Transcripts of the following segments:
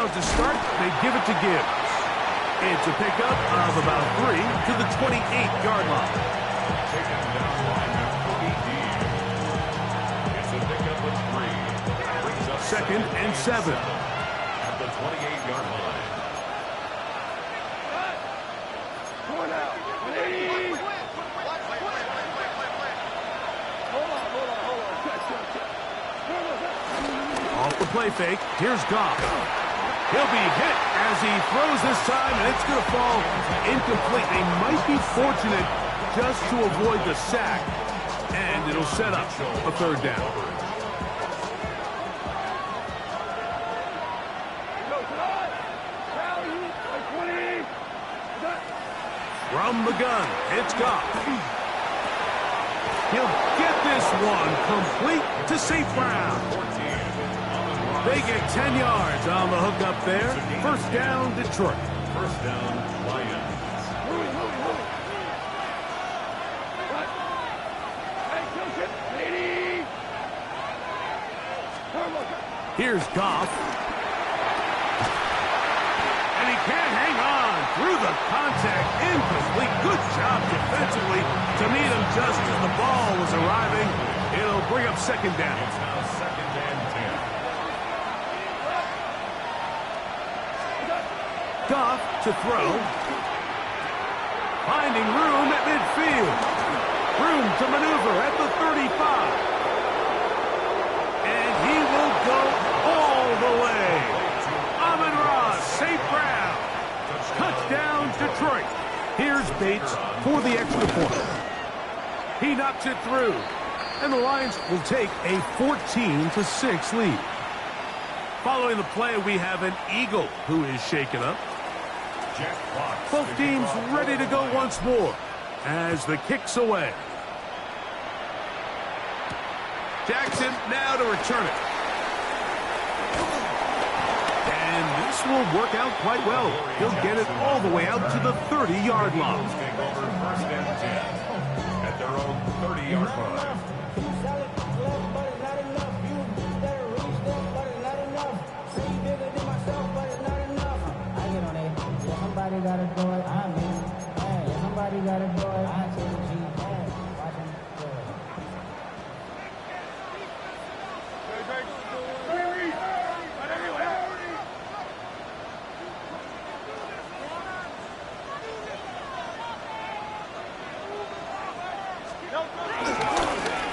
down to start. They give it to Gibbs. It's a pickup of about 3 to the 28-yard line. Taken down lineman Cody Dean. It's a pickup of 3. Brings up 2nd and 7. At the 28-yard line. Off the play fake, here's Goff. He'll be hit as he throws this time, and it's going to fall incomplete. They might be fortunate just to avoid the sack, and it'll set up a 3rd down. From the gun, it's Goff. He'll get this one complete to St. Brown. They get 10 yards on the hook up there. 1st down, Detroit. 1st down, Lions. Here's Goff. And he can't hang on through the contact. Incomplete. Good job defensively to meet him just as the ball was arriving. It'll bring up 2nd down. It's now 2nd and 10. Goff to throw. Finding room at midfield. Room to maneuver at the 35. And he will go all the way. Amon-Ra St. Brown. Touchdown, Detroit. Here's Bates for the extra point. He knocks it through. And the Lions will take a 14-6 lead. Following the play, we have an Eagle who is shaken up. Both teams ready to go once more as the kick's away. Jackson now to return it. And this will work out quite well. He'll get it all the way out to the 30-yard line. Take over 1st and 10 at their own 30-yard line. Somebody gotta do it. I mean, hey, somebody gotta do it. I take the G. Hey, watch him do it.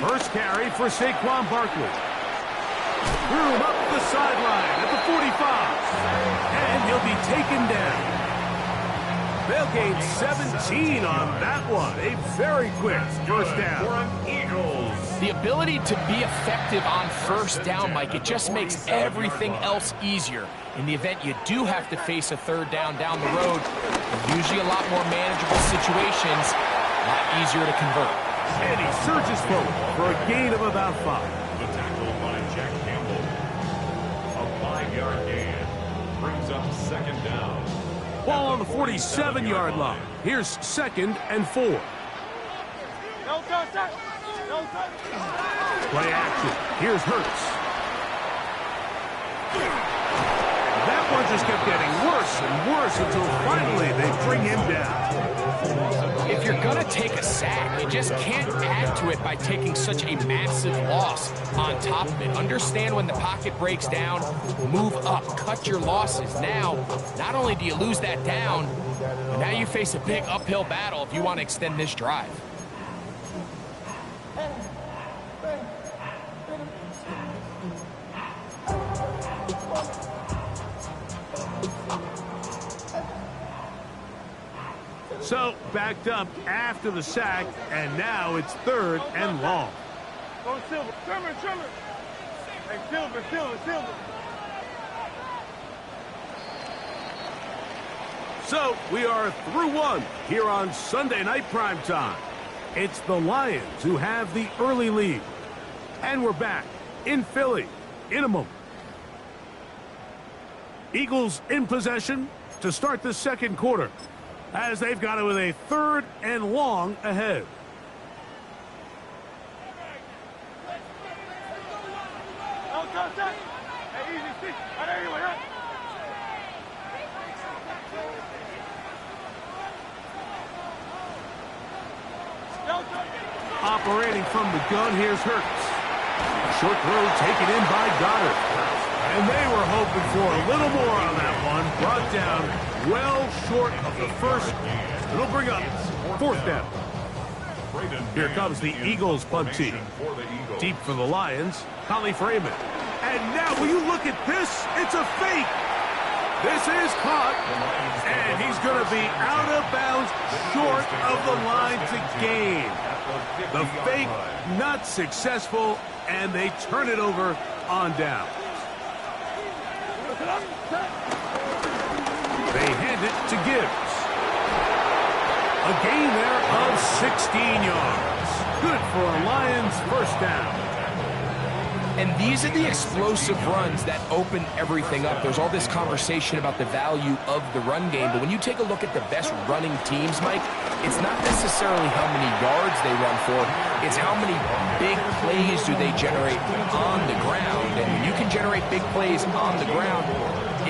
First carry for Saquon Barkley. Room up the sideline at the 45. And he'll be taken down. They'll gain 17 on that one. A very quick 1st down. Eagles. The ability to be effective on 1st down, Mike, it just makes everything else easier. In the event you do have to face a 3rd down the road, usually a lot more manageable situations, a lot easier to convert. And he surges forward for a gain of about 5. The tackle by Jack Campbell. A 5-yard gain. Brings up 2nd down. Ball on the 47-yard line. Here's 2nd and 4. Play action. Here's Hurts. That one just kept getting worse and worse until finally they bring him down. If you're going to take a sack, you just can't add to it by taking such a massive loss on top of it. Understand when the pocket breaks down, move up, cut your losses. Now, not only do you lose that down, but now you face a big uphill battle if you want to extend this drive. So, backed up after the sack, and now it's 3rd and long. Go Silver. Trimmer. Hey, Silver. So, we are through one here on Sunday Night Primetime. It's the Lions who have the early lead. And we're back in Philly in a moment. Eagles in possession to start the 2nd quarter, as they've got it with a 3rd and long ahead. Operating from the gun, here's Hurts. Short throw taken in by Goddard. And they were hoping for a little more on that one. Brought down well short of the first. It'll bring up 4th down. Here comes the Eagles punt team. Deep for the Lions, Collie Freeman. And now, will you look at this? It's a fake. This is caught. And he's going to be out of bounds short of the line to gain. The fake not successful, and they turn it over on down. They hand it to Gibbs. A gain there of 16 yards. Good for a Lions first down. And these are the explosive runs that open everything up. There's all this conversation about the value of the run game, but when you take a look at the best running teams, Mike, it's not necessarily how many yards they run for, it's how many big plays do they generate on the ground. And when you can generate big plays on the ground,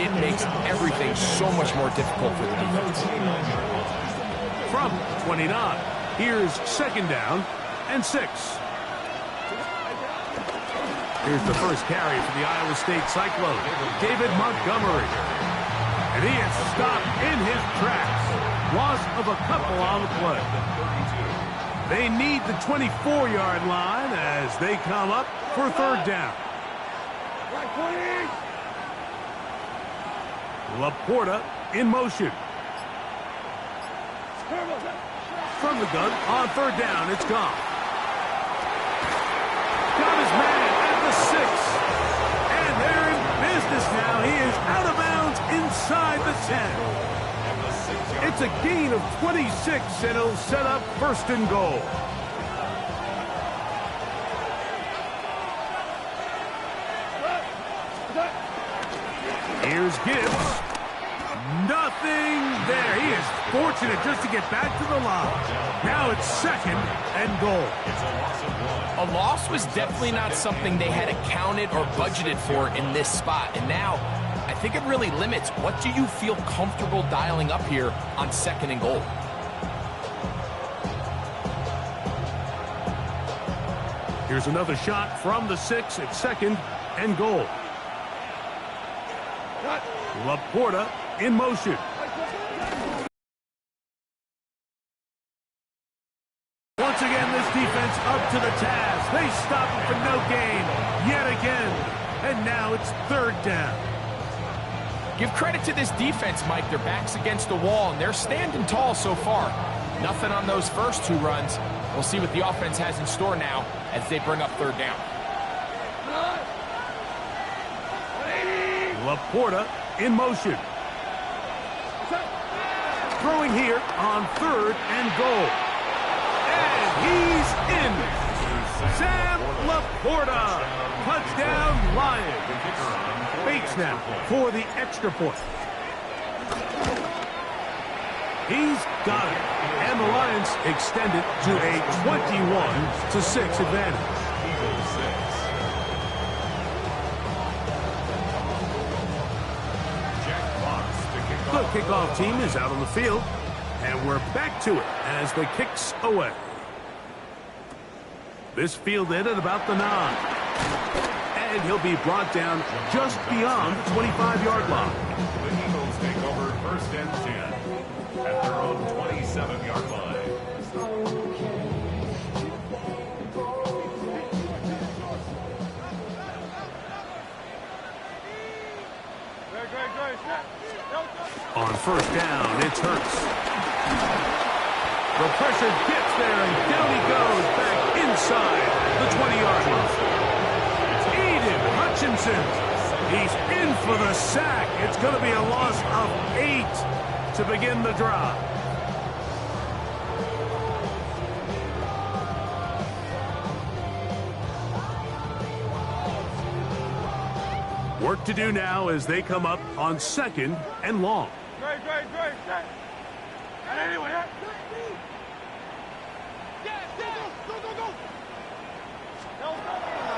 it makes everything so much more difficult for the defense. From 29, here's 2nd down and 6. Here's the first carry for the Iowa State Cyclone, David Montgomery. And he is stopped in his tracks. Loss of a couple on the play. They need the 24-yard line as they come up for 3rd down. Laporta in motion. From the gun on 3rd down, it's gone. Got his man at the 6. And they're in business now. He is out of bounds inside the 10. It's a gain of 26, and it'll set up 1st and goal. Here's Gibbs. Nothing there. He is fortunate just to get back to the line. Now it's 2nd and goal. A loss was definitely not something they had accounted or budgeted for in this spot. And now, I think it really limits what do you feel comfortable dialing up here on 2nd and goal. Here's another shot from the 6 at 2nd and goal. Laporta in motion. Once again, this defense up to the task. They stop it for no gain yet again. And now it's 3rd down. Give credit to this defense, Mike. Their back's against the wall, and they're standing tall so far. Nothing on those first 2 runs. We'll see what the offense has in store now as they bring up 3rd down. Laporta in motion. Throwing here on 3rd and goal. And he's in. Sam Laporta. Touchdown Lions. Bates now for the extra point. He's got it. And the Lions extend it to a 21-6 advantage. The kickoff team is out on the field, and we're back to it as the kick's away. This fielded at about the 9. And he'll be brought down just beyond the 25-yard line. The Eagles take over 1st and 10 at their own 27-yard line. On 1st down, it's Hurts. The pressure gets there, and down he goes back inside the 20-yard line. Aiden Hutchinson. He's in for the sack. It's going to be a loss of 8 to begin the drive. Work to do now as they come up on 2nd and long.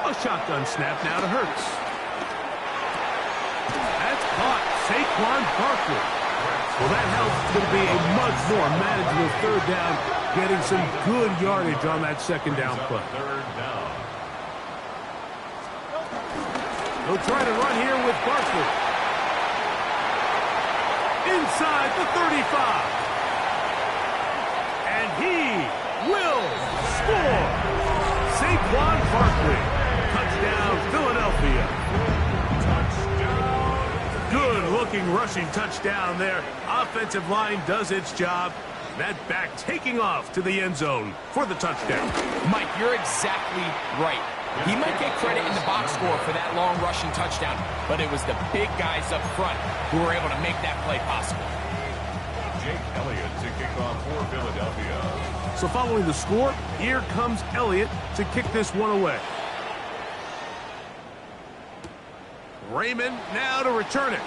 A shotgun snap now to Hurts. That's caught. Saquon Barkley. Well, that helps. It's going to be a much more manageable third down, getting some good yardage on that second down play. Third down. He'll try to run here with Barkley. Inside the 35. And he will score. Saquon Barkley. Touchdown, Philadelphia. Good-looking rushing touchdown there. Offensive line does its job. That back taking off to the end zone for the touchdown. Mike, you're exactly right. He might get credit in the box score for that long rushing touchdown, but it was the big guys up front who were able to make that play possible. Jake Elliott to kick off for Philadelphia. So following the score, here comes Elliott to kick this one away. Raymond now to return it.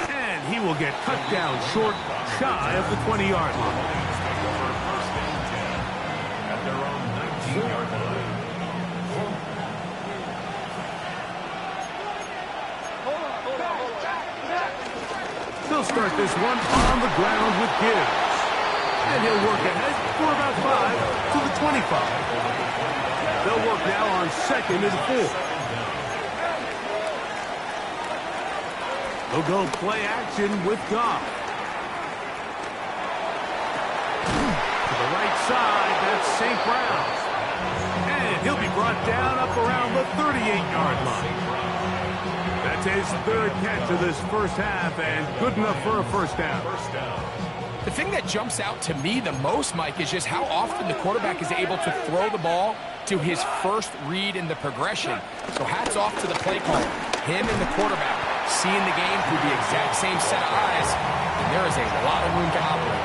And he will get cut down short, shy of the 20-yard line. Take over first and 10 at their own 19-yard line. They'll start this one on the ground with Gibbs. And he'll work ahead for about 5 to the 25. They'll work now on second and 4. They'll go play action with Goff. To the right side, that's St. Brown's. And he'll be brought down up around the 38-yard line. That's his third catch of this first half, and good enough for a first down. The thing that jumps out to me the most, Mike, is just how often the quarterback is able to throw the ball to his first read in the progression. So hats off to the play caller. Him and the quarterback seeing the game through the exact same set of eyes, and there is a lot of room to operate.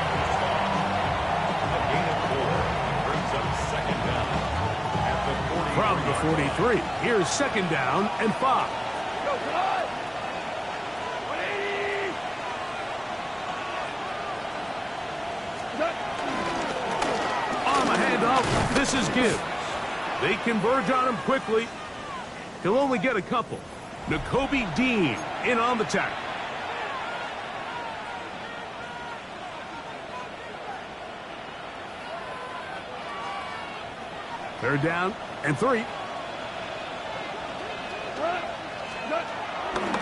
A gain of 4 brings up second down at the 43. From the 43, here's second down and 5. On the handoff, this is Gibbs. They converge on him quickly. He'll only get a couple. Nakobe Dean in on the tackle. Third down and 3.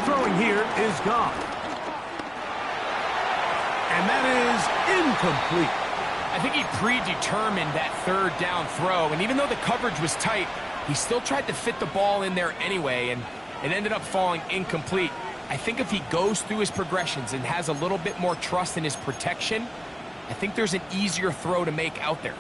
Throwing here is Goff. And that is incomplete. I think he predetermined that third down throw, and even though the coverage was tight, he still tried to fit the ball in there anyway, and it ended up falling incomplete. I think if he goes through his progressions and has a little bit more trust in his protection, I think there's an easier throw to make out there.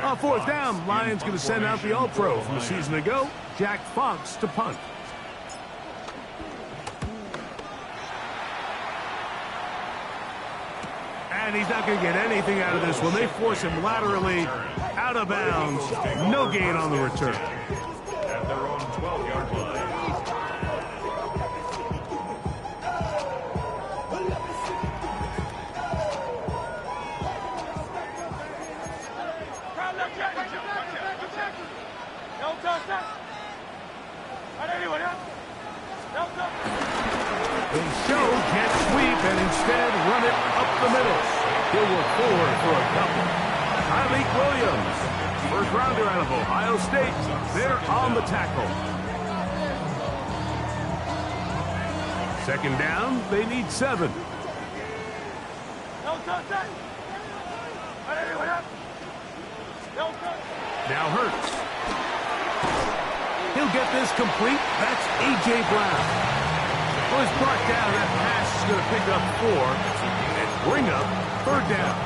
On fourth down, Lions going to send out the All-Pro from a season ago, Jack Fox, to punt. And he's not going to get anything out of this one. They force him laterally out of bounds. No gain on the return. At their own 12-yard line. They show jet sweep and instead run it up the middle. He'll work forward for a couple. Tyleek Williams, first rounder out of Ohio State. They're on the tackle. Second down, they need 7. Now Hurts. He'll get this complete. That's A.J. Brown. Well, he's brought down. That pass is going to pick up 4 and bring up third down.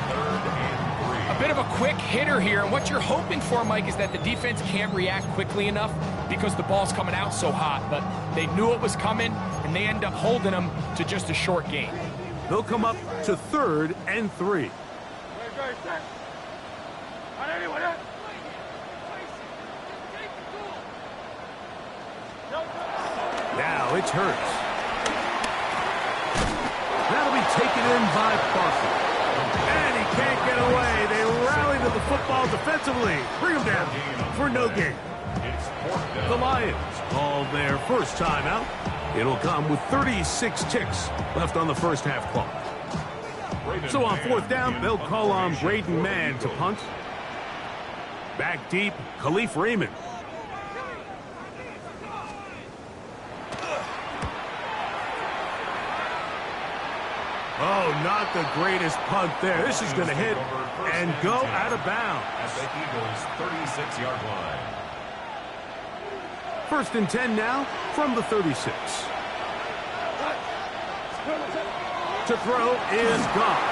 A bit of a quick hitter here, and what you're hoping for, Mike, is that the defense can't react quickly enough because the ball's coming out so hot, but they knew it was coming, and they end up holding them to just a short gain. They'll come up to 3rd and 3. Now it's Hurts. That'll be taken in by Barkley. And he can't get away. They rally to the football defensively. Bring him down for no gain. It's fourth down. The Lions call their first timeout. It'll come with 36 ticks left on the first half clock. So on fourth down, they'll call on Braden Mann to punt. Back deep, Khalif Raymond. Oh, not the greatest punt there. This is going to hit and go out of bounds. At the Eagles' 36-yard line. First and 10 now from the 36. To throw is gone.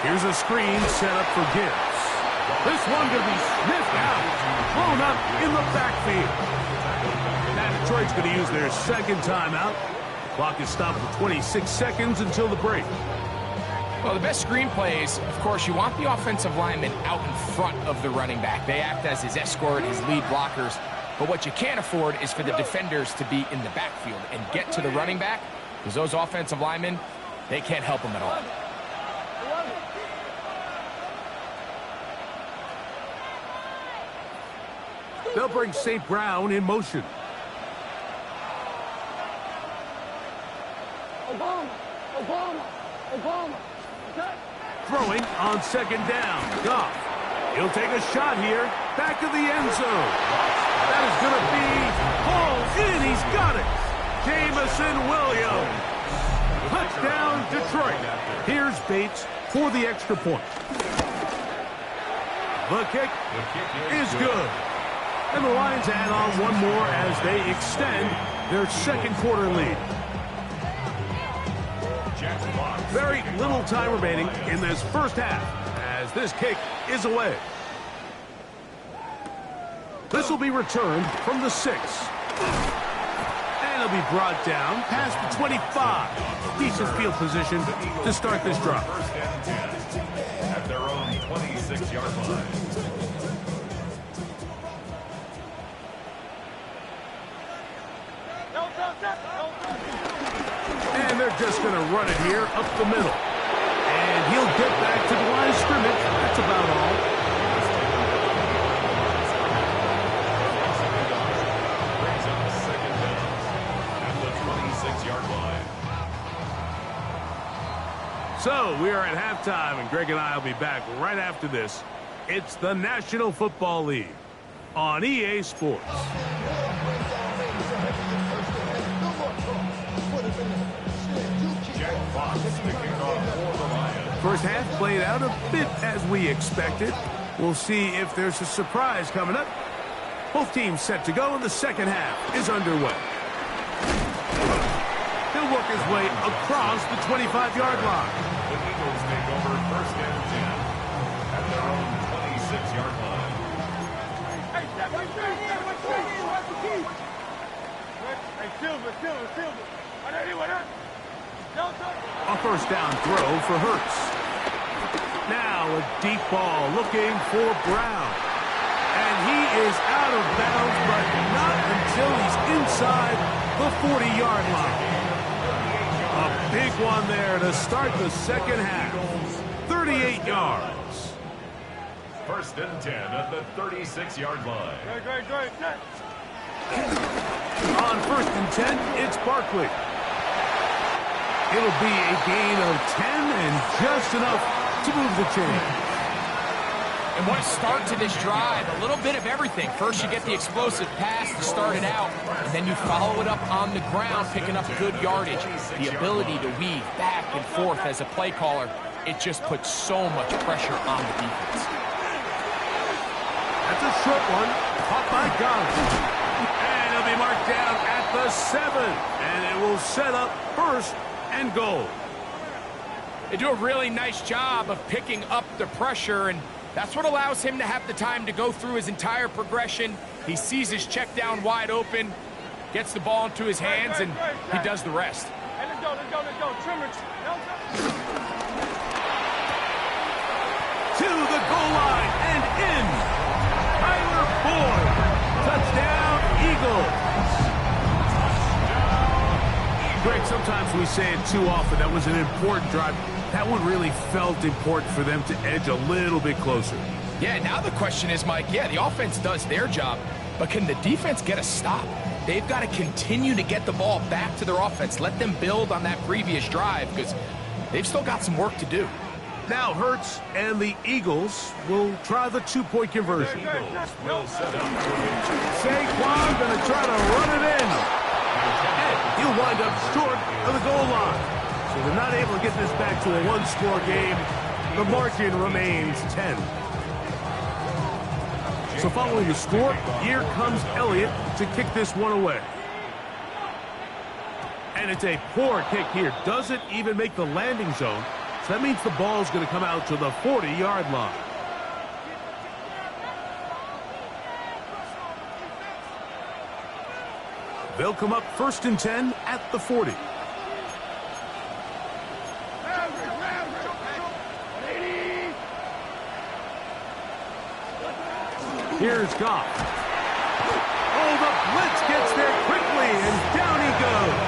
Here's a screen set up for Gibbs. This one going to be sniffed out, blown up in the backfield. Now Detroit's going to use their second timeout. Clock is stopped for 26 seconds until the break. Well, the best screenplays, of course, you want the offensive lineman out in front of the running back. They act as his escort, his lead blockers. But what you can't afford is for the defenders to be in the backfield and get to the running back, because those offensive linemen, they can't help him at all. They'll bring St. Brown in motion. Throwing on second down. Goff. He'll take a shot here. Back of the end zone. That is going to be hauled in. He's got it. Jameson Williams. Touchdown, Detroit. Here's Bates for the extra point. The kick is good. And the Lions add on one more as they extend their second quarter lead. Very little time remaining in this first half as this kick is away. This will be returned from the 6. And it'll be brought down past the 25. Decent field position to start this drive. First and 10 at their own 26-yard line. And they're just going to run it here up the middle. And he'll get back to the line of scrimmage. That's about all. Brings up second down at the 26-yard line. So we are at halftime, and Greg and I will be back right after this. It's the National Football League on EA Sports. First half played out a bit as we expected. We'll see if there's a surprise coming up. Both teams set to go, and the second half is underway. He'll work his way across the 25-yard line. The Eagles take over first and 10 at their own 26-yard line. Hey, Silver. A first down throw for Hurts. Now a deep ball looking for Brown. And he is out of bounds, but not until he's inside the 40-yard line. A big one there to start the second half. 38 yards. First and 10 at the 36-yard line. Great. On first and 10, it's Barkley. It'll be a gain of 10 and just enough to move the chain. And what a start to this drive. A little bit of everything. First, you get the explosive pass to start it out, and then you follow it up on the ground, picking up good yardage. The ability to weave back and forth as a play caller, it just puts so much pressure on the defense. That's a short one. Caught by Godwin. And it'll be marked down at the 7. And it will set up first and goal. They do a really nice job of picking up the pressure, and that's what allows him to have the time to go through his entire progression. He sees his check down wide open, gets the ball into his hands, and he does the rest. Hey, let's go. Trimmer. To the goal line and in. Tyler Boyd. Touchdown, Eagles. Greg, sometimes we say it too often. That was an important drive. That one really felt important for them to edge a little bit closer. Yeah, now the question is, Mike, the offense does their job. but can the defense get a stop? They've got to continue to get the ball back to their offense. Let them build on that previous drive because they've still got some work to do. Now Hurts and the Eagles will try the two-point conversion. Saquon going to try to run it in. And he'll wind up short of the goal line. So they're not able to get this back to a one-score game. The margin remains 10. So following the score, here comes Elliott to kick this one away. And it's a poor kick here. Doesn't even make the landing zone. So that means the ball's going to come out to the 40-yard line. They'll come up 1st and 10 at the 40. Here's Goff. Oh, the blitz gets there quickly, and down he goes.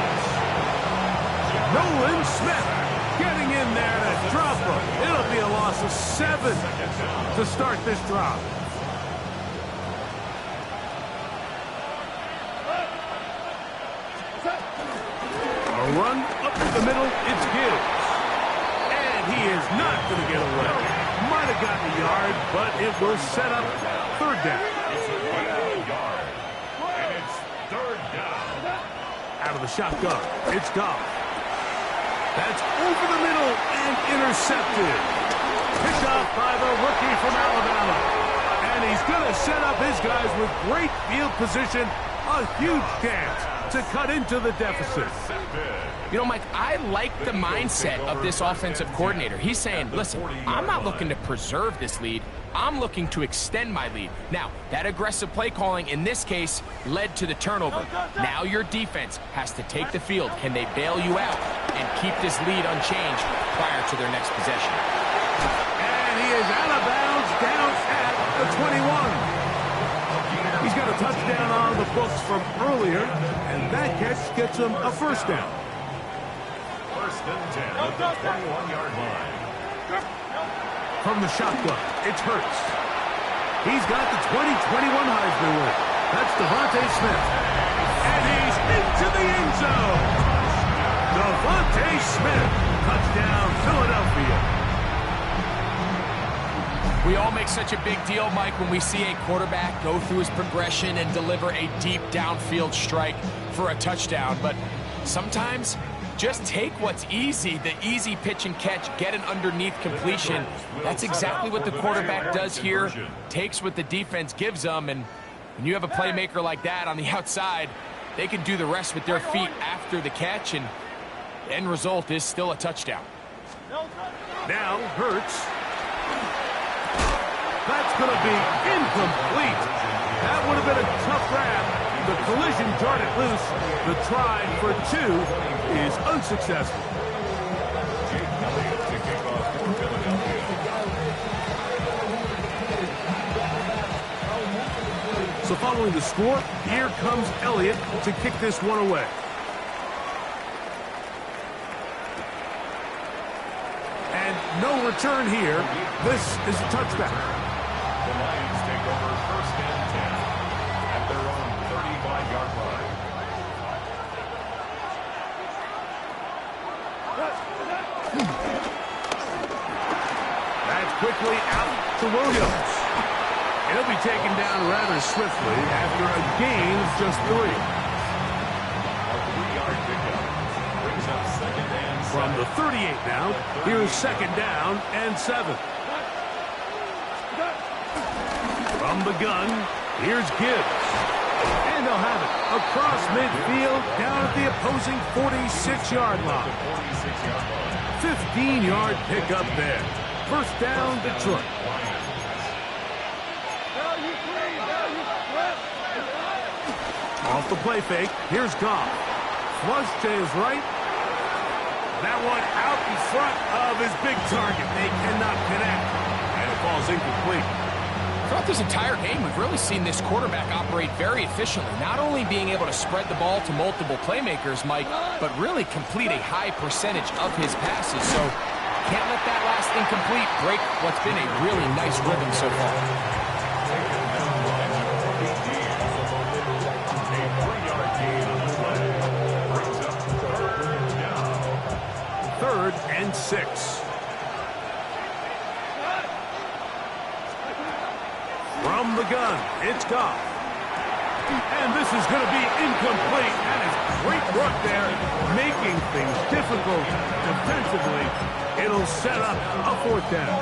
Nolan Smith getting in there to drop him. It'll be a loss of 7 to start this drive. A run up the middle, it's Gibbs. And he is not going to get away. Might have gotten a yard, but it will set up 3rd down. It's a 1-yard. And it's 3rd down. Out of the shotgun, it's Goff. That's over the middle and intercepted. Picked up by the rookie from Alabama. And he's going to set up his guys with great field position. A huge chance to cut into the deficit. You know, Mike, I like the mindset of this offensive coordinator. He's saying, listen, I'm not looking to preserve this lead. I'm looking to extend my lead. Now, that aggressive play calling in this case led to the turnover. Now your defense has to take the field. Can they bail you out and keep this lead unchanged prior to their next possession? And he is out of bounds down at the 21. He's got a touchdown on the books from earlier, and that catch gets him a 1st down. 1st and 10 at the 21-yard line. From the shotgun, it's Hurts. He's got the 2021 Heisman winner. That's Devontae Smith. And he's into the end zone. Devontae Smith, touchdown Philadelphia. We all make such a big deal, Mike, when we see a quarterback go through his progression and deliver a deep downfield strike for a touchdown. But sometimes just take what's easy, the easy pitch and catch, get an underneath completion. That's exactly what the quarterback does here, takes what the defense gives them, and when you have a playmaker like that on the outside, they can do the rest with their feet after the catch, and the end result is still a touchdown. Now Hurts. That's going to be incomplete. That would have been a tough grab. The collision jarred it loose. The try for 2 is unsuccessful. Jake Elliott to kick off for Philadelphia. So following the score, here comes Elliott to kick this one away. And no return here. This is a touchback. The Lions take over 1st and 10 at their own 35-yard line. That's quickly out to Williams. He'll be taken down rather swiftly after a gain of just 3. A 3-yard pickup brings up 2nd and 7. From the 38 now, here's 2nd down and 7. From the gun, here's Gibbs. And they'll have it across midfield down at the opposing 46-yard line. 15-yard pickup there. 1st down, Detroit. Off the play fake, here's Goff. Flush to his right. That one out in front of his big target. They cannot connect. And it falls incomplete. Throughout this entire game, we've really seen this quarterback operate very efficiently, not only being able to spread the ball to multiple playmakers, Mike, but really complete a high percentage of his passes. So can't let that last incomplete break what's been a really nice rhythm so far. and 6. From the gun, it's Goff. And this is going to be incomplete. That is great work there, making things difficult defensively. It'll set up a 4th down.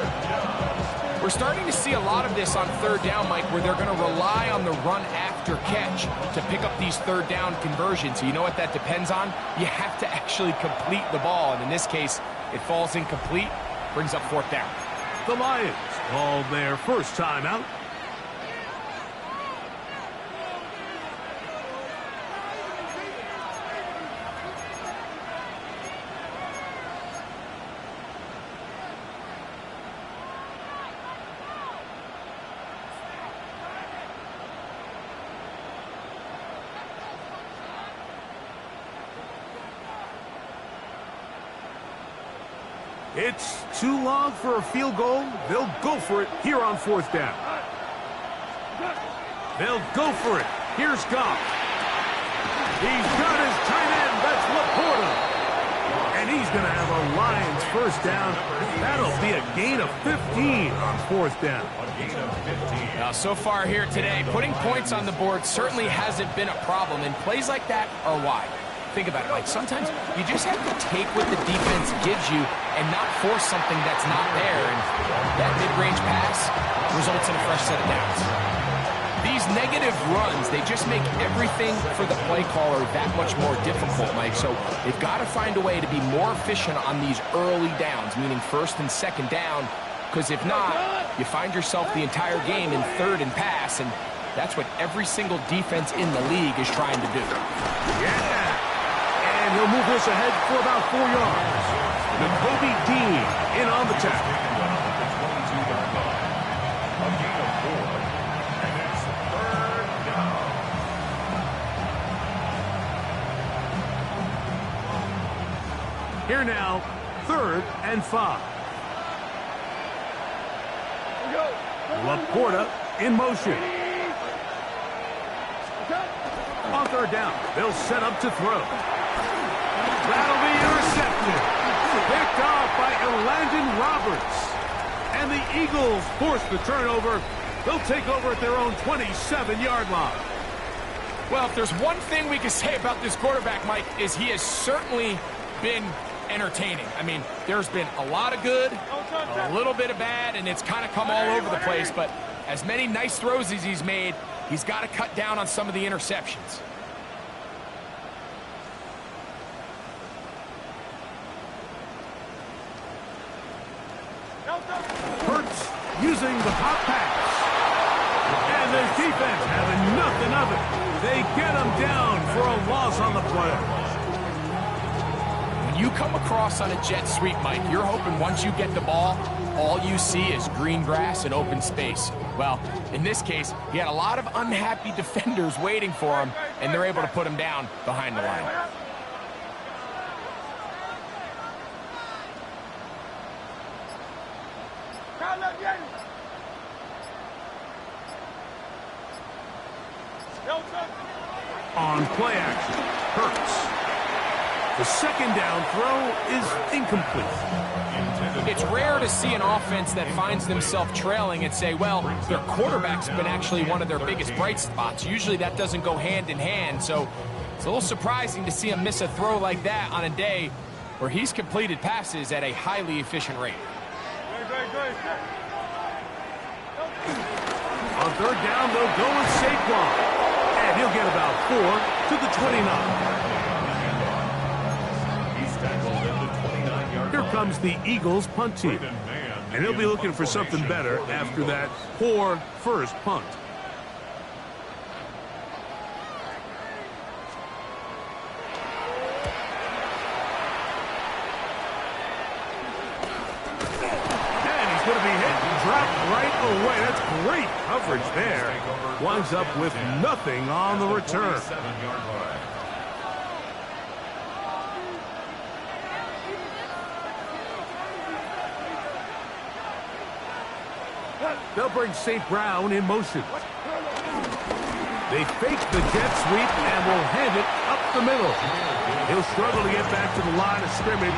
We're starting to see a lot of this on 3rd down, Mike, where they're going to rely on the run after catch to pick up these 3rd down conversions. So you know what that depends on? You have to actually complete the ball. And in this case, it falls incomplete, brings up 4th down. The Lions called their first timeout. It's too long for a field goal. They'll go for it here on 4th down. They'll go for it. Here's Goff. He's got his tight end. That's Laporta. And he's going to have a Lions first down. That'll be a gain of 15 on 4th down. Now, so far here today, putting points on the board certainly hasn't been a problem, and plays like that are why. Think about it, Mike. Sometimes you just have to take what the defense gives you and not force something that's not there. And that mid-range pass results in a fresh set of downs. These negative runs, they just make everything for the play caller that much more difficult, Mike. So they've got to find a way to be more efficient on these early downs, meaning 1st and 2nd down. Because if not, you find yourself the entire game in 3rd and pass, and that's what every single defense in the league is trying to do. Yeah. And he'll move this ahead for about 4 yards. Nakobe Dean in on the tackle. A gain of 4, and it's 3rd down. Here now, 3rd and 5. Laporta in motion. On 3rd down, they'll set up to throw. That'll be intercepted. Picked off by Elandon Roberts. And the Eagles force the turnover. They'll take over at their own 27-yard line. Well, if there's one thing we can say about this quarterback, Mike, is he has certainly been entertaining. I mean, there's been a lot of good, a little bit of bad, and it's kind of come all over the place. But as many nice throws as he's made, he's got to cut down on some of the interceptions. Hurts using the pop pass. And their defense having nothing of it. They get him down for a loss on the play. When you come across on a jet sweep, Mike, you're hoping once you get the ball, all you see is green grass and open space. Well, in this case, he had a lot of unhappy defenders waiting for him, and they're able to put him down behind the line. On play action, Hurts. The 2nd down throw is incomplete. It's rare to see an offense that finds themselves trailing and say, well, their quarterback's been actually one of their biggest bright spots. Usually that doesn't go hand in hand, so it's a little surprising to see him miss a throw like that on a day where he's completed passes at a highly efficient rate. On 3rd down, they'll go with Saquon. And he'll get about 4 to the 29. Here comes the Eagles punt team. And he'll be looking for something better after that poor first punt. And he's going to be hit and dropped right away. That's great coverage there. Winds up with nothing on the return. They'll bring St. Brown in motion. They fake the jet sweep and will hand it up the middle. He'll struggle to get back to the line of scrimmage.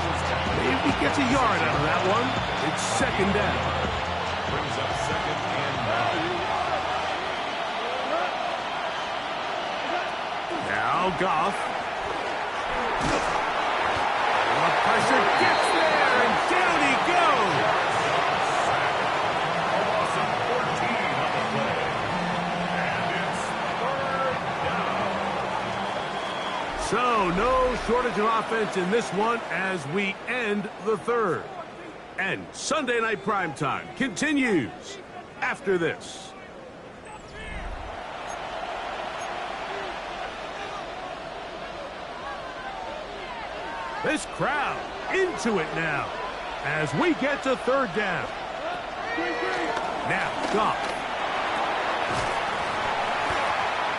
Maybe he gets a yard out of that one. It's second down. Brings up second and 9. Now Goff. The pressure gets there, and down he goes. Loss of 14 on the play. And it's third down. So, no shortage of offense in this one as we end the third. And Sunday Night Primetime continues after this. This crowd into it now as we get to third down. Now, Goff.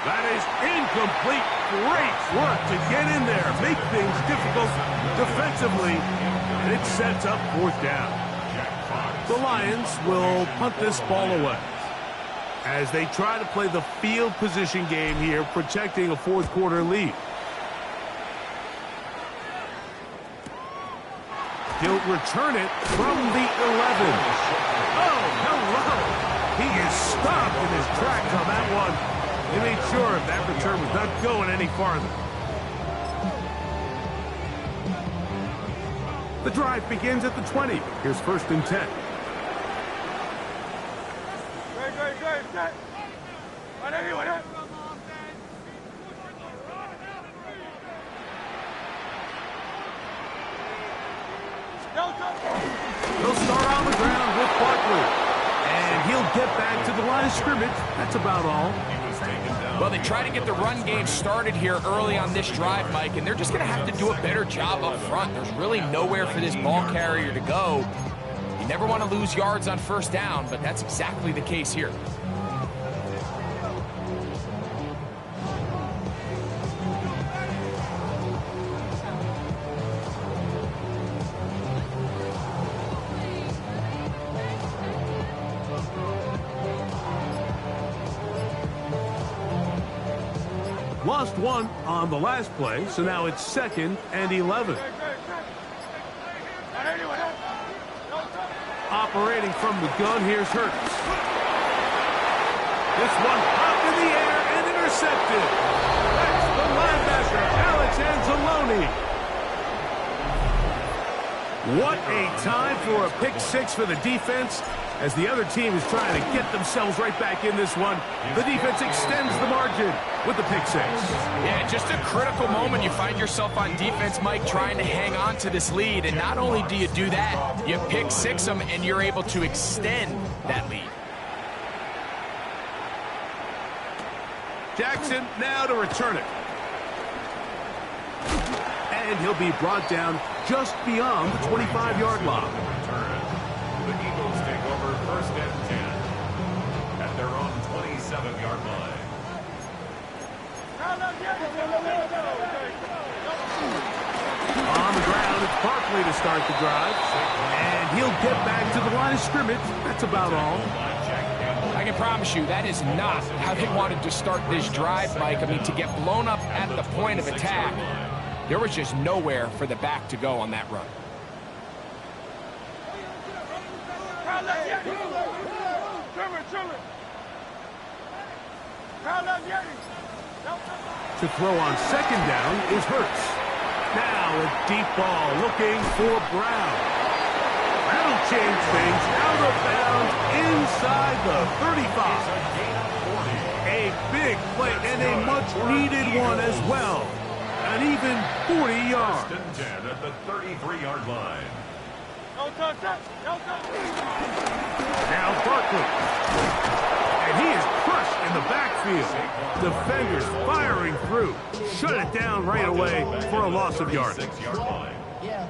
That is incomplete. Great work to get in there, make things difficult defensively, and it sets up fourth down. The Lions will punt this ball away as they try to play the field position game here, protecting a fourth quarter lead. He'll return it from the 11. Oh, hello. He is stopped in his tracks on that one. They made sure that return was not going any farther. The drive begins at the 20. Here's first and 10. Great, set. He'll start on the ground with Barkley. And he'll get back to the line of scrimmage. That's about all. Well, they try to get the run game started here early on this drive, Mike, and they're just going to have to do a better job up front. There's really nowhere for this ball carrier to go. You never want to lose yards on first down, but that's exactly the case here. Lost one on the last play, so now it's second and 11. Operating from the gun, here's Hurts. This one popped in the air and intercepted. That's the linebacker, Alex Anzalone. What a time for a pick six for the defense. As the other team is trying to get themselves right back in this one, the defense extends the margin with the pick six. Yeah, just a critical moment. You find yourself on defense, Mike, trying to hang on to this lead. And not only do you do that, you pick six them, and you're able to extend that lead. Jackson now to return it. And he'll be brought down just beyond the 25-yard line. The Eagles take over first and 10 at their own 27-yard line. On the ground, it's Barkley to start the drive. And he'll get back to the line of scrimmage. That's about all. I can promise you that is not how they wanted to start this drive, Mike. I mean, to get blown up at the point of attack, there was just nowhere for the back to go on that run. To throw on second down is Hurts. Now a deep ball looking for Brown. That'll change things. Out of bounds inside the 35. A big play and a much-needed one as well. An even 40 yards. First and 10 at the 33-yard line. Now Barkley. And he is crushed in the backfield. Defenders firing through. Shut it down right away for a loss of yardage.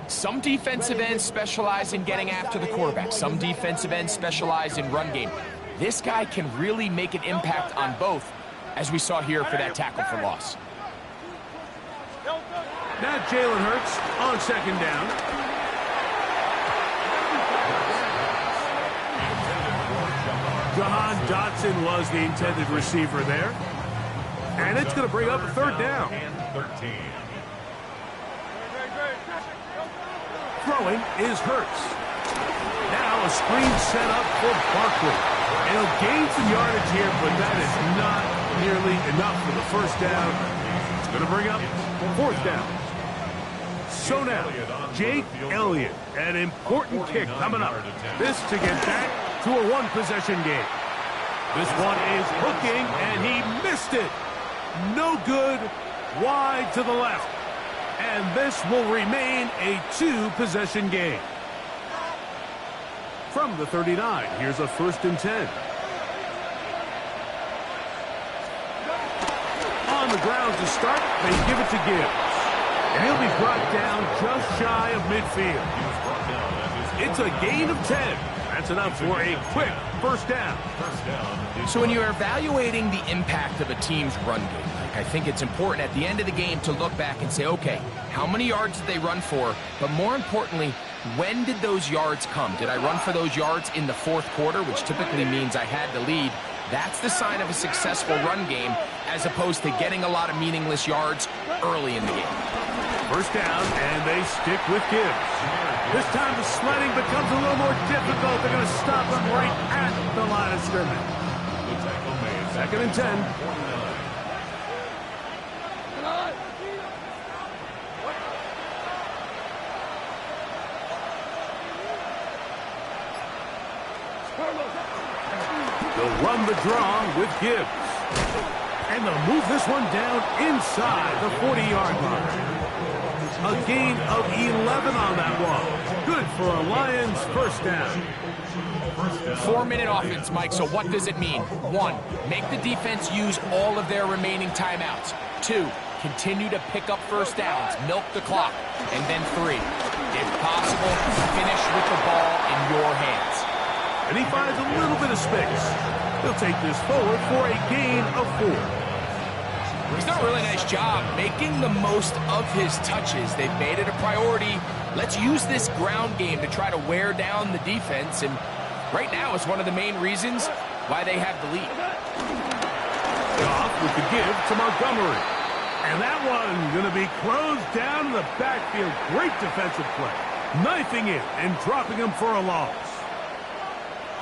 Some defensive ends specialize in getting after the quarterback. Some defensive ends specialize in run game. This guy can really make an impact on both, as we saw here for that tackle for loss. Now Jalen Hurts on second down. Jahan Dotson was the intended receiver there. And it's going to bring up a third down. Throwing is Hurts. Now a screen set up for Barkley. And he'll gain some yardage here, but that is not nearly enough for the first down. It's going to bring up fourth down. So now, Jake Elliott, an important kick coming up. This to get back to a one-possession game. This one is hooking, and he missed it. No good, wide to the left. And this will remain a two-possession game. From the 39, here's a 1st and 10. On the ground to start, they give it to Gibbs. And he'll be brought down just shy of midfield. It's a gain of 10. That's enough for a quick first down. So when you're evaluating the impact of a team's run game, I think it's important at the end of the game to look back and say, okay, how many yards did they run for? But more importantly, when did those yards come? Did I run for those yards in the fourth quarter, which typically means I had the lead? That's the sign of a successful run game, as opposed to getting a lot of meaningless yards early in the game. First down, and they stick with Gibbs. This time the sledding becomes a little more difficult. They're going to stop him right at the line of scrimmage. 2nd and 10. They'll run the draw with Gibbs. And they'll move this one down inside the 40-yard line. A gain of 11 on that one. Good for a Lions first down. 4-minute offense, Mike, so what does it mean? 1, make the defense use all of their remaining timeouts. 2, continue to pick up first downs, milk the clock. And then 3, if possible, finish with the ball in your hands. And he finds a little bit of space. He'll take this forward for a gain of 4. He's done a really nice job making the most of his touches. They've made it a priority. Let's use this ground game to try to wear down the defense. And right now it's one of the main reasons why they have the lead. Off with the give to Montgomery. And that one going to be closed down in the backfield. Great defensive play. Knifing it and dropping him for a loss.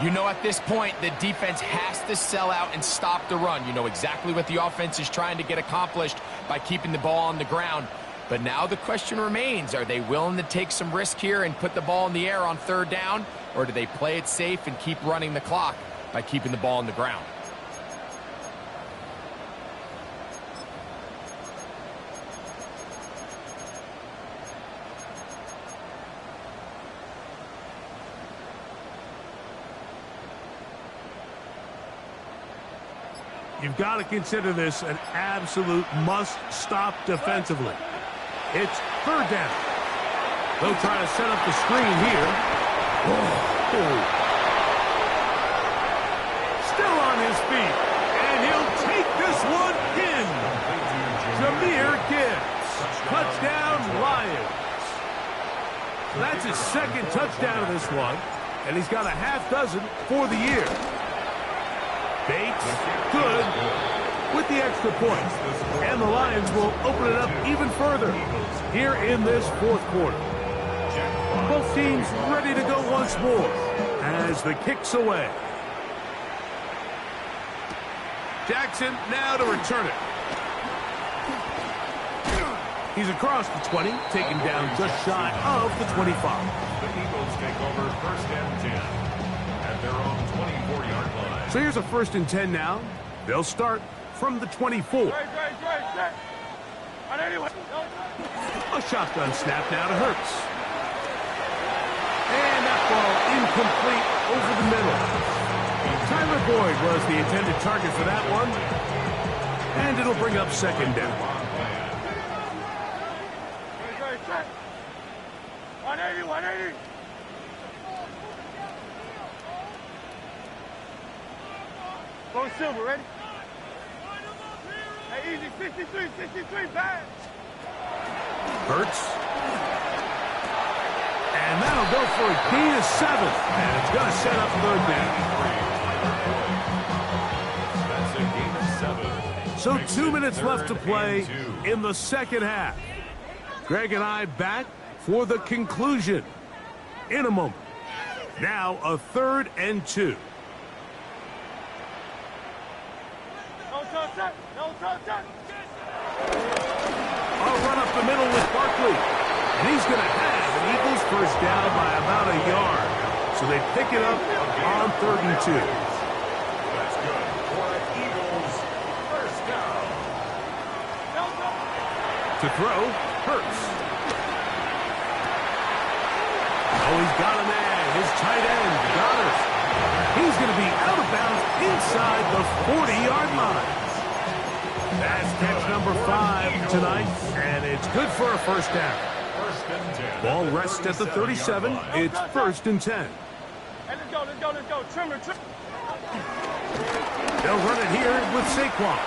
You know, at this point, the defense has to sell out and stop the run. You know exactly what the offense is trying to get accomplished by keeping the ball on the ground. But now the question remains, are they willing to take some risk here and put the ball in the air on 3rd down? Or do they play it safe and keep running the clock by keeping the ball on the ground? You've got to consider this an absolute must-stop defensively. It's 3rd down. They'll try to set up the screen here. Still on his feet, and he'll take this one in. Jahmyr Gibbs. Touchdown, Lions. So that's his 2nd touchdown of this one, and he's got a half dozen for the year. Bates, good, with the extra point. And the Lions will open it up even further here in this 4th quarter. Both teams ready to go once more as the kick's away. Jackson now to return it. He's across the 20, taken down just shy of the 25. The Eagles take over 1st and 10 at their own 24-yard line. So here's a 1st and 10 now. They'll start from the 24. A shotgun snap now to Hurts. And that ball incomplete over the middle. Tyler Boyd was the intended target for that one. And it'll bring up 2nd down. 180. Go Silver, ready? Hey, easy, 63, bad. Hurts. And that'll go for a gain of 7. And it's going to set up 3rd down. That's a gain of 7. So 2 minutes left to play in the 2nd half. Greg and I back for the conclusion in a moment. Now a 3rd and 2. A run up the middle with Barkley. And he's going to have an Eagles first down by about a yard. So they pick it up on 3rd and 2. That's good for the Eagles. First down. To throw, Hurts. Oh, he's got a man. His tight end, Goddard. He's going to be out of bounds inside the 40-yard line. That's catch number 5 tonight, and it's good for a first down. First and 10. Ball rests at the 37. It's 1st and 10. Hey, let's go. Trimmer. They'll run it here with Saquon.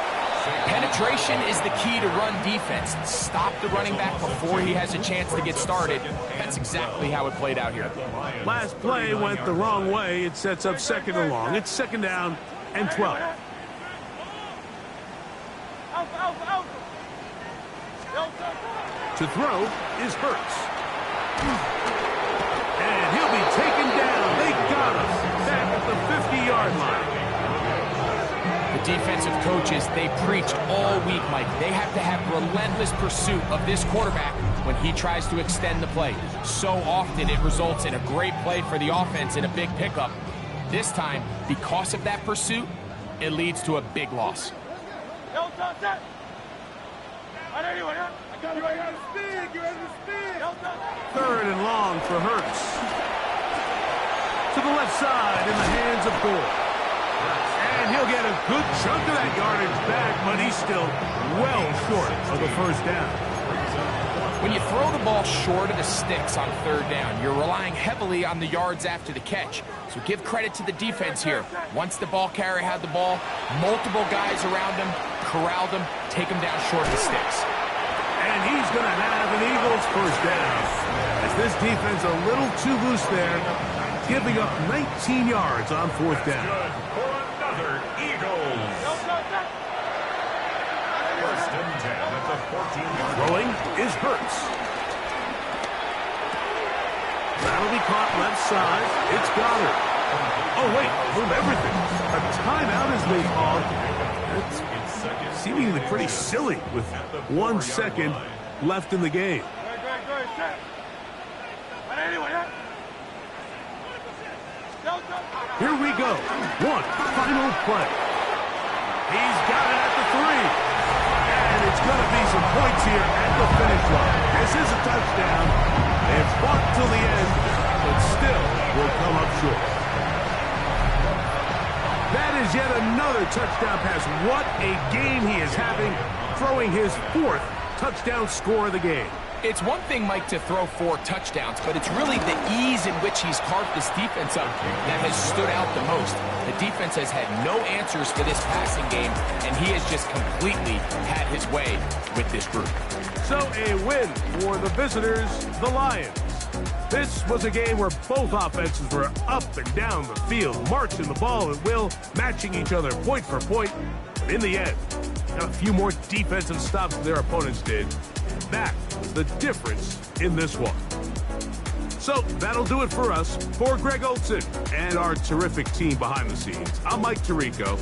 Penetration is the key to run defense. Stop the running back before he has a chance to get started. That's exactly how it played out here. Last play went the wrong way. It sets up 2nd and long. It's 2nd down and 12. To throw is Hurts. And he'll be taken down. They got him back at the 50-yard line. The defensive coaches, they preach all week, Mike. They have to have relentless pursuit of this quarterback when he tries to extend the play. So often it results in a great play for the offense and a big pickup. This time, because of that pursuit, it leads to a big loss. Third and long for Hurts. To the left side in the hands of Gore. And he'll get a good chunk of that yardage back, but he's still well short of the first down. When you throw the ball short of the sticks on 3rd down, you're relying heavily on the yards after the catch. So give credit to the defense here. Once the ball carrier had the ball, multiple guys around him, corralled him, take him down short of the sticks. And he's going to have an Eagles first down. As this defense a little too loose there, giving up 19 yards on 4th down. Good for another Eagles. First and 10 at the 14-yard. Throwing is Hurts. That'll be caught left side. It's Goddard. Oh, wait, move everything. A timeout has been called. That's seemingly pretty silly with 1 second left in the game. Here we go. One final play. He's got it at the 3. And it's going to be some points here at the finish line. This is a touchdown. They've fought till the end, but still will come up short. That is yet another touchdown pass. What a game he is having, throwing his 4th touchdown score of the game. It's one thing, Mike, to throw 4 touchdowns, but it's really the ease in which he's carved this defense up that has stood out the most. The defense has had no answers for this passing game, and he has just completely had his way with this group. So a win for the visitors, the Lions. This was a game where both offenses were up and down the field, marching the ball at will, matching each other point for point. But in the end, got a few more defensive stops than their opponents did. That's the difference in this one. So that'll do it for us. For Greg Olson and our terrific team behind the scenes, I'm Mike Tirico.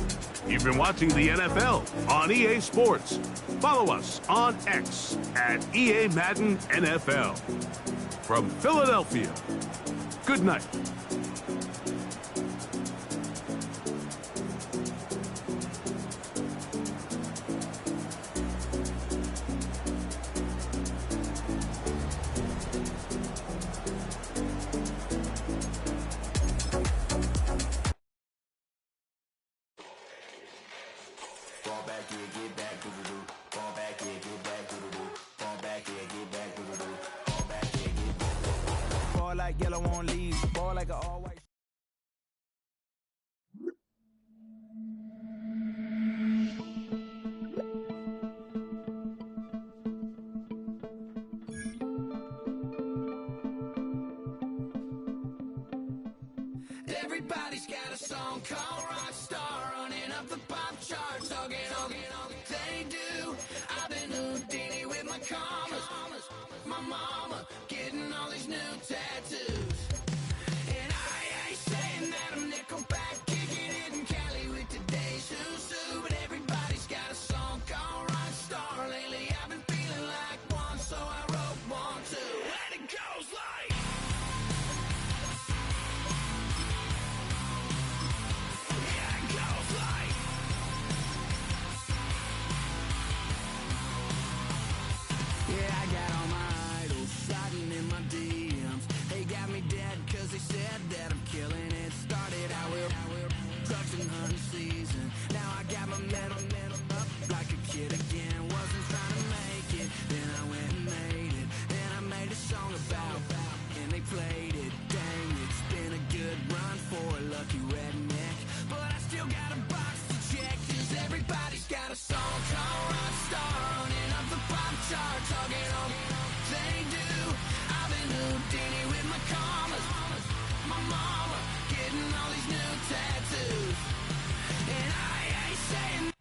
You've been watching the NFL on EA Sports. Follow us on X at EA Madden NFL. From Philadelphia, good night. Like yellow on leaves, ball like an all white. Everybody's got a song called Rockstar, running up the pop charts, talking, they do. I've been Houdini with my commas. my mama, getting all these new tattoos. And I ain't saying that I'm Nickelback, kicking it in Cali with today's Susu. But everybody's got a song called Rockstar. Lately I've been feeling like one, so I wrote one too. And it goes like, yeah, it goes like, yeah, I got all my idols sliding in my DMs. They got me dead cause they said that I'm killing it. Started out with drugs and hunting season. Now I got my metal up like a kid again. Wasn't trying to make it, then I went and made it. Then I made a song about and they played it. Dang, it's been a good run for a lucky redneck. But I still got a box to check, cause everybody's got a song called Rockstar. Running up the pop charts, talking on they do. I've been Houdini with my commas, my mama getting all these new tattoos. And I ain't saying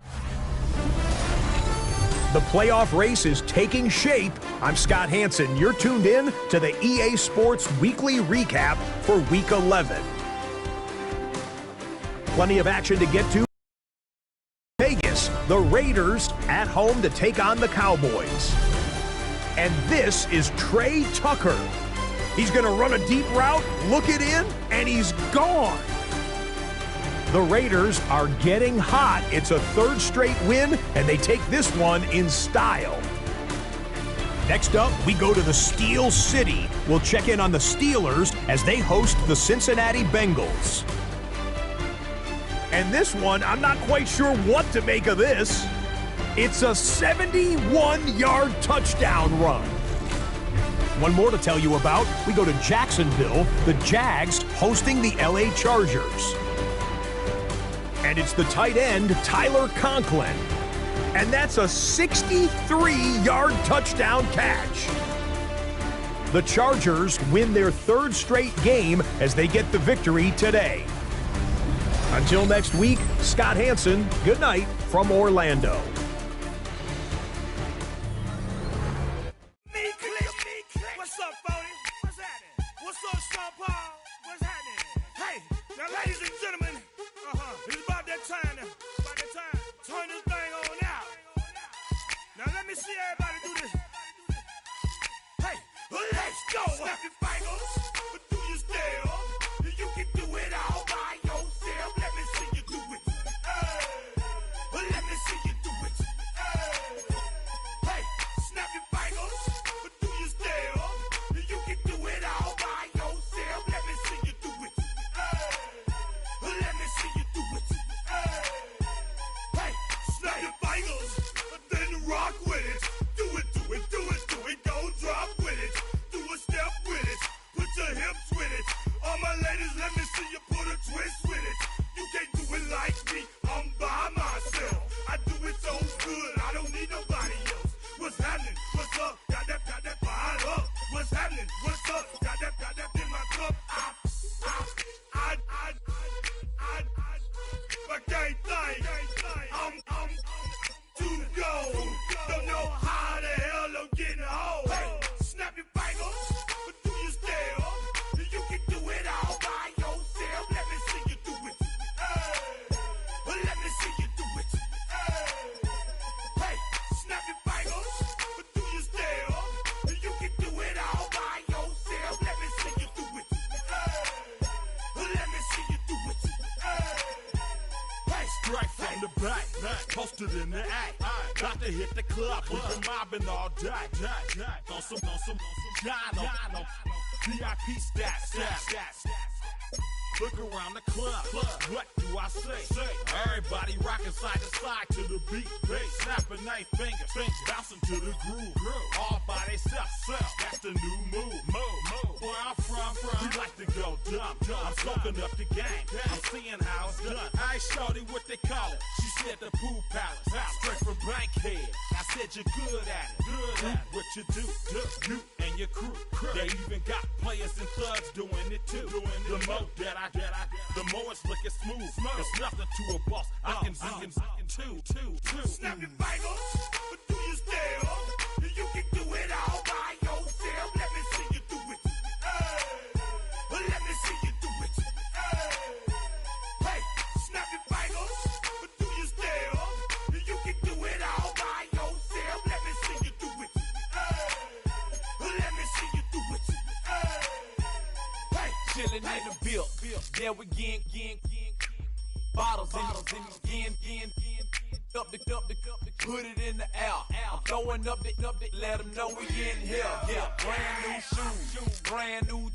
The playoff race is taking shape. I'm Scott Hansen. You're tuned in to the EA Sports Weekly Recap for Week 11. Plenty of action to get to. Vegas, the Raiders at home to take on the Cowboys. And this is Trey Tucker. He's going to run a deep route, look it in, and he's gone. The Raiders are getting hot. It's a third straight win, and they take this one in style. Next up, we go to the Steel City. We'll check in on the Steelers as they host the Cincinnati Bengals. And this one, I'm not quite sure what to make of this. It's a 71-yard touchdown run. One more to tell you about. We go to Jacksonville, the Jags hosting the LA Chargers. And it's the tight end, Tyler Conklin. And that's a 63-yard touchdown catch. The Chargers win their third straight game as they get the victory today. Until next week, Scott Hansen, good night from Orlando. What's up, Bodie? What's happening? What's up, Sean Paul? What's happening? Hey, now, ladies and gentlemen, it's about that time now. About that time. Turn this thing on out. Now, let me see everybody do this. Hey, let's go. Snap your fingers, but do you still? You can do it all by yourself. Let me see you do it. Let me see you do it. Hey, snap your fingers, but do you still? You can do it all by yourself. Let me see you do it. Let me see you do it. Hey, snap your fingers, but then rock with it. Do it, do it, do it, do it. Don't drop with it. Do a step with it. Put your hips with it. All my ladies, let me see you put a twist with it. You can't do it like me. I'm by myself. I do it so good. I don't need nobody else. What's happening? What's up? Got that fired up. What's happening? What's up? Got that in my cup. I can't think. I'm to go. Don't know how the hell I'm getting home. Hey, snap your fingers, but do you still? You can do it all by yourself. Let me see you do it. Let me see you do it. Hey, snap your fingers, but do you still? You can do it all by yourself. Let me see you do it. Let me see you do it. Hey, Straight from the back, posted in the act. Got to hit the club, we've been mobbing all day. On some Jono, VIP stats. Look around the club, what do I say? Everybody rocking side to side to the beat. Snapping they fingers, bouncing to the groove. All by themselves, that's the new move. Where I'm from, we like to go dumb. I'm soaking up the game, I'm seeing how it's done. I ain't shorty what they call it. She said the pool palace, straight from Bankhead. I said you're good at it. What you do, you and your crew. They even got players and thugs doing it too. The more that I the more it's looking smooth. It's nothing to a boss. I can two. snap your fingers, but do you still? You can do it all by yourself. Yeah, we getting bottles in again. Up the put it in the air. I'm throwing up the, let them know we in here. Yeah, brand new shoes, brand new,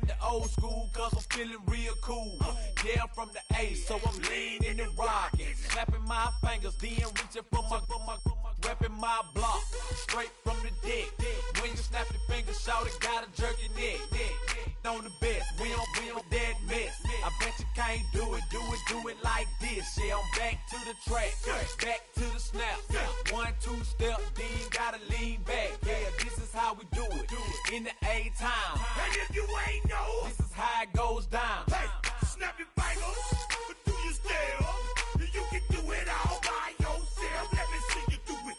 the old school, cause I'm feeling real cool. Yeah, I'm from the A, so I'm leaning and rocking, slapping my fingers, then reaching for my repping my block, straight from the deck. When you snap your fingers, shout it, gotta jerk your neck. On the best, we don't dead mess. I bet you can't do it like this. Yeah, I'm back to the track, back to the snap. 1, 2 step, then gotta lean back. Yeah, this is how we do it in the A-time. And if you ain't know, This is how it goes down. hey, snap your fingers, but do you still? You can do it all by yourself. Let me see you do it.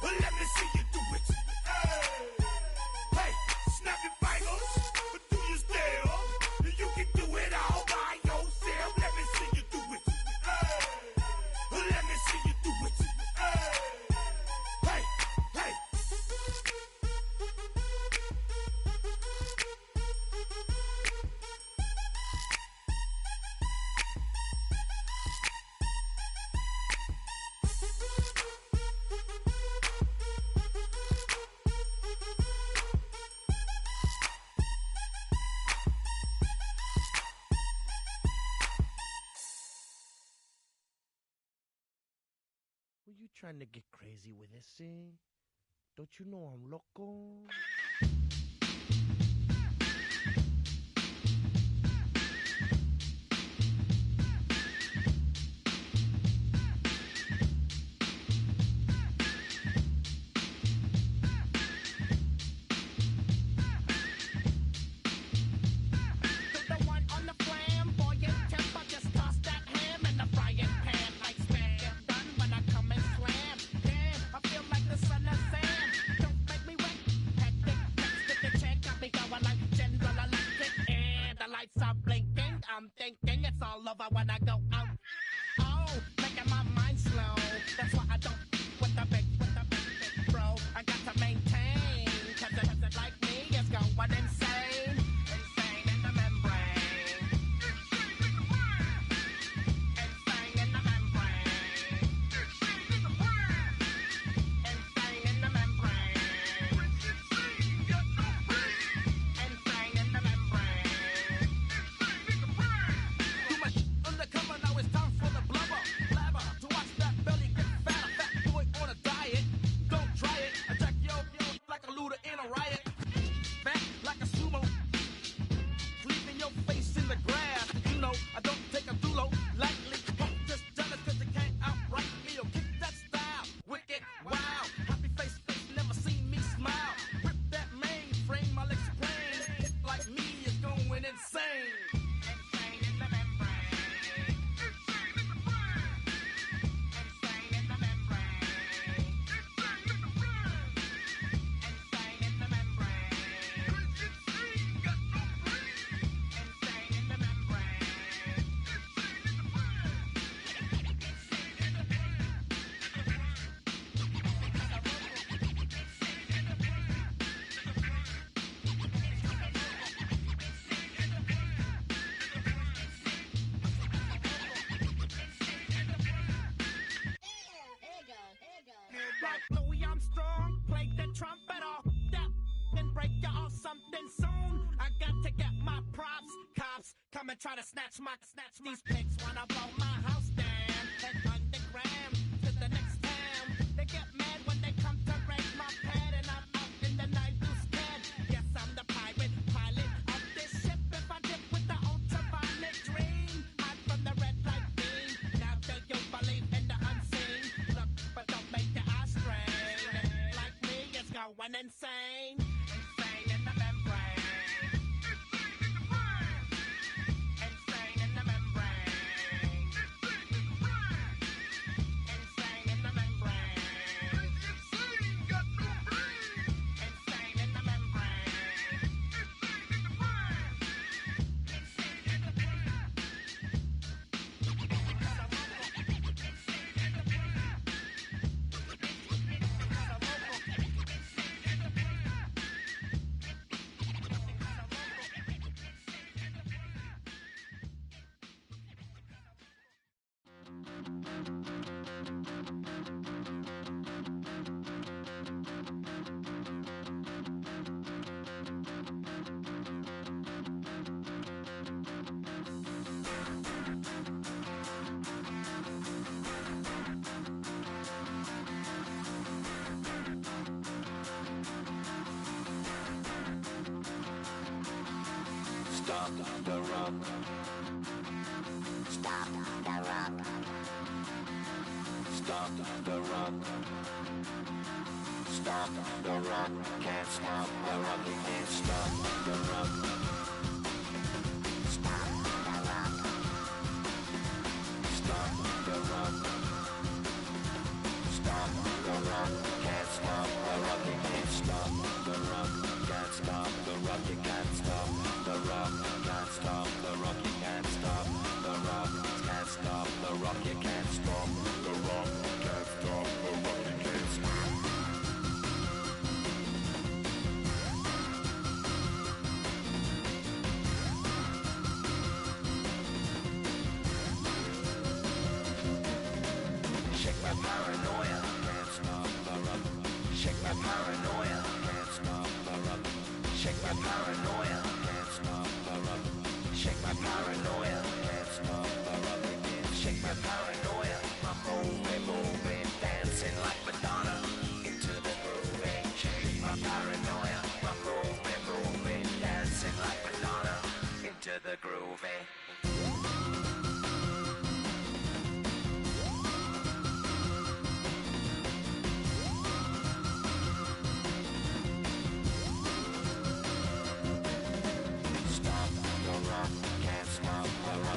Let me see you do it. Hey, snap your fingers, but do you still? You can do it all by yourself. Let me see you do it. Let me see you do it. Hey, hey. Were you trying to get crazy with this, eh? Don't you know I'm loco? The one on the flamboyant temper, just toss that ham in the frying pan like spam. Get done when I come and slam. Damn, I feel like the son of Sam. Don't make me wet. Hectic, next to the check, got me going like General Electric. And the lights are blinking. I'm thinking it's all over when I go out. Oh, making my mind slow. That's why I don't with the big bro. I got to maintain, cause it like me is going insane. Insane in the membrane. Insane in the membrane. Insane in the membrane. Insane in the membrane. Too much undercover, now it's time for the blubber. Blabber, to watch that belly get fatter. Fat boy on a diet. Don't try it. Attack yo like a looter in a riot. Back like a sumo. Leaving your face in the grass. You know, I don't take a dulo lightly. I'm just jealous cause you can't outright me or kick that style. Wicked, wow. Happy face, never seen me smile. Rip that mainframe, I'll explain. Like me is going insane. Insane in the membrane. Insane in the brain. Insane in the membrane. Insane in the brain. Insane in the membrane. Insane got no brain. Insane in the membrane. Insane in the brain. Insane in the brain. Like Louis Armstrong, play the trumpet off that and break you off something soon. I got to get my props. Cops come and try to snatch these pigs wanna blow my house down. And underground to the next town. They get mad when they come to raid my pad and I'm out in the night who's scared. Yes, I'm the pirate pilot of this ship. If I dip with the ultraviolet dream, hide from the red light beam. Now do you believe in the unseen? Look, but don't make your eyes strain. Like me, it's going insane. Insane in the membrane. Insane in the membrane. Stop the rock. Stop the rock. Stop the rock. Stop the rock. Can't stop the rock. You can't stop the rock. Stop the rock. Stop the rock. Stop the rock. Can't stop the rock. You can't stop the rock. Can't stop the rock. You can't stop the rock. Can't stop the rock. You can't stop the rock. Can't stop the rock. You can't stop the rock. Can't stop the rock. You can't stop. Shake my paranoia. Can't stop the rock. Shake my paranoia. Can't stop the rock. Shake my paranoia. Can't stop the rock. Shake my paranoia. Can't stop the rock. Shake my paranoia. I'm moving, dancing like Madonna into the groove. Shake my paranoia. I'm moving, dancing like Madonna into the groove. Stop the rock, can't stop the rock.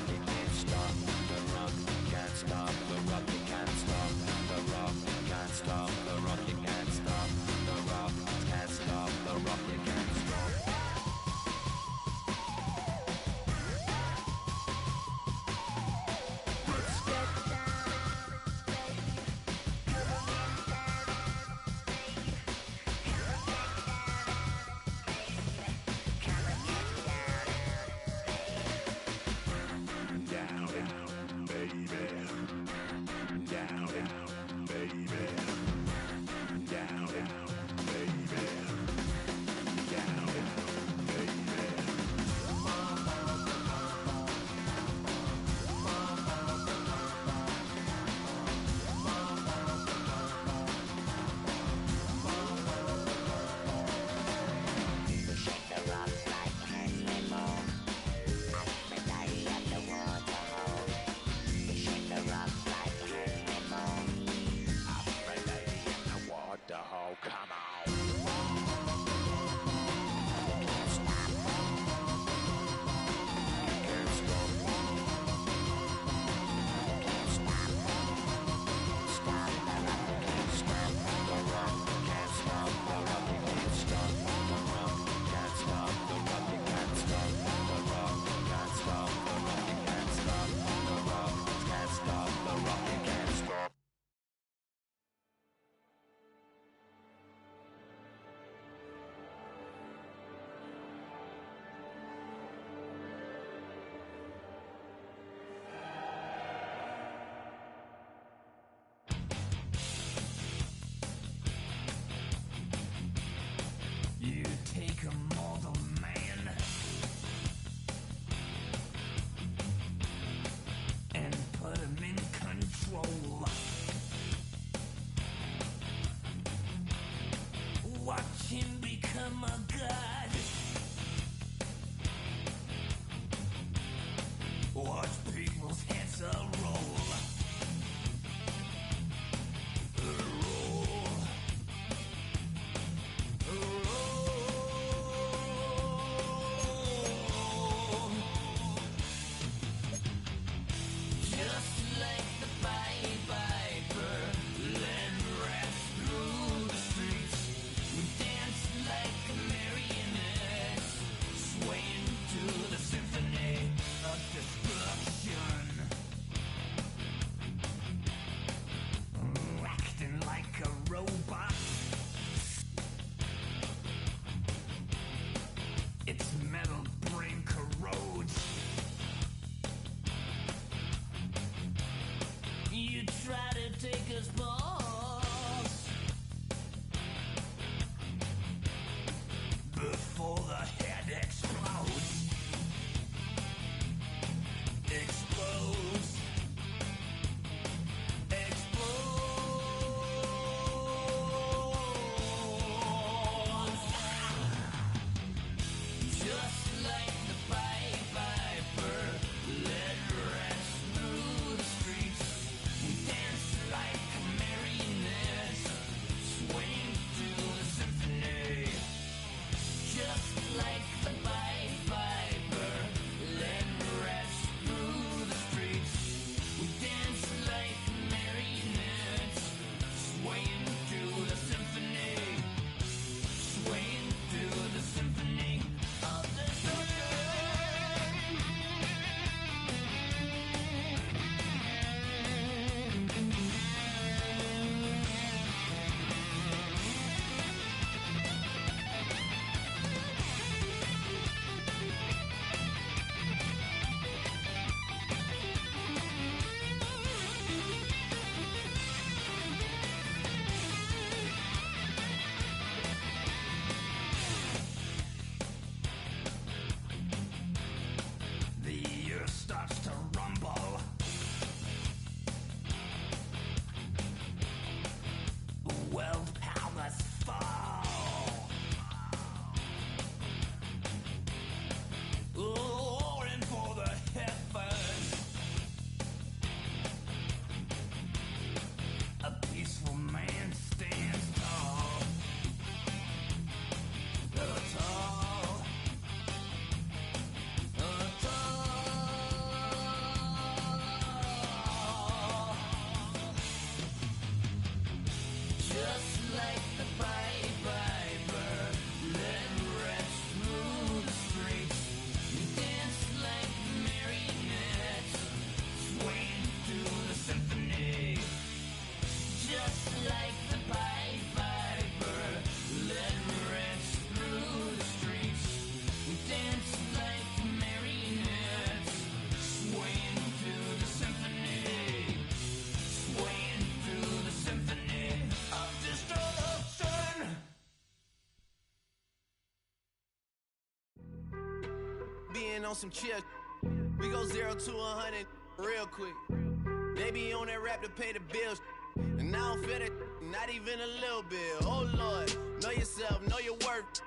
mother's balls. Before the head explodes. Explodes. Just like the Pied Piper, led rats through the streets. We dance like marionettes, swing to the symphony. Just like the Pied Piper, led rats through the streets. We dance like marionettes, swaying to the symphony. Swaying to the symphony of the The earth starts to rumble. World powers fall. Roaring for the heavens. A peaceful man stands tall. Tall. Just like the Pied Piper, led rats through the streets. We dance like marionettes, swaying to the symphony. Just like the Pied Piper, led rats through the streets. We dance like marionettes, swaying to the symphony. Swaying to the symphony of destruction. Being on some chill, we go 0 to 100 real quick. They be on that rap to pay the bills, and I don't feel it, not even a little bit. Oh Lord, know yourself, know your worth.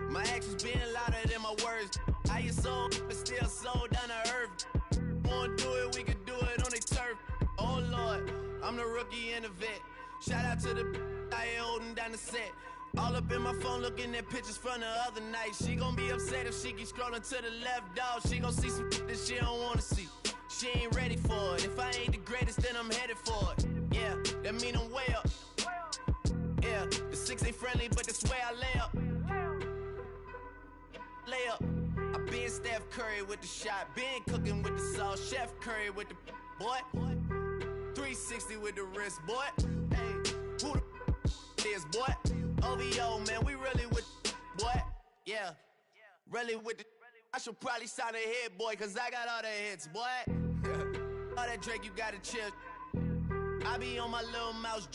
My actions being louder than my words. How you sold, but still sold down to earth. Wanna do it, we can do it on the turf. Oh Lord, I'm the rookie and the vet. Shout out to the I ain't holding down the set. All up in my phone looking at pictures from the other night. She gon' be upset if she keep scrolling to the left, dog. She gon' see some that she don't wanna see. She ain't ready for it. If I ain't the greatest, then I'm headed for it. Yeah, that mean I'm way up. Yeah, the 6 ain't friendly, but that's where I lay up. Lay up. I been Steph Curry with the shot. Been cooking with the sauce. Chef Curry with the boy. 360 with the wrist, boy. Hey, who the is, boy? OVO, man, we really with boy. Yeah, really with the. I should probably sign a hit, boy, cause I got all the hits, boy. All that Drake, you gotta chill. I be on my little mouse drip.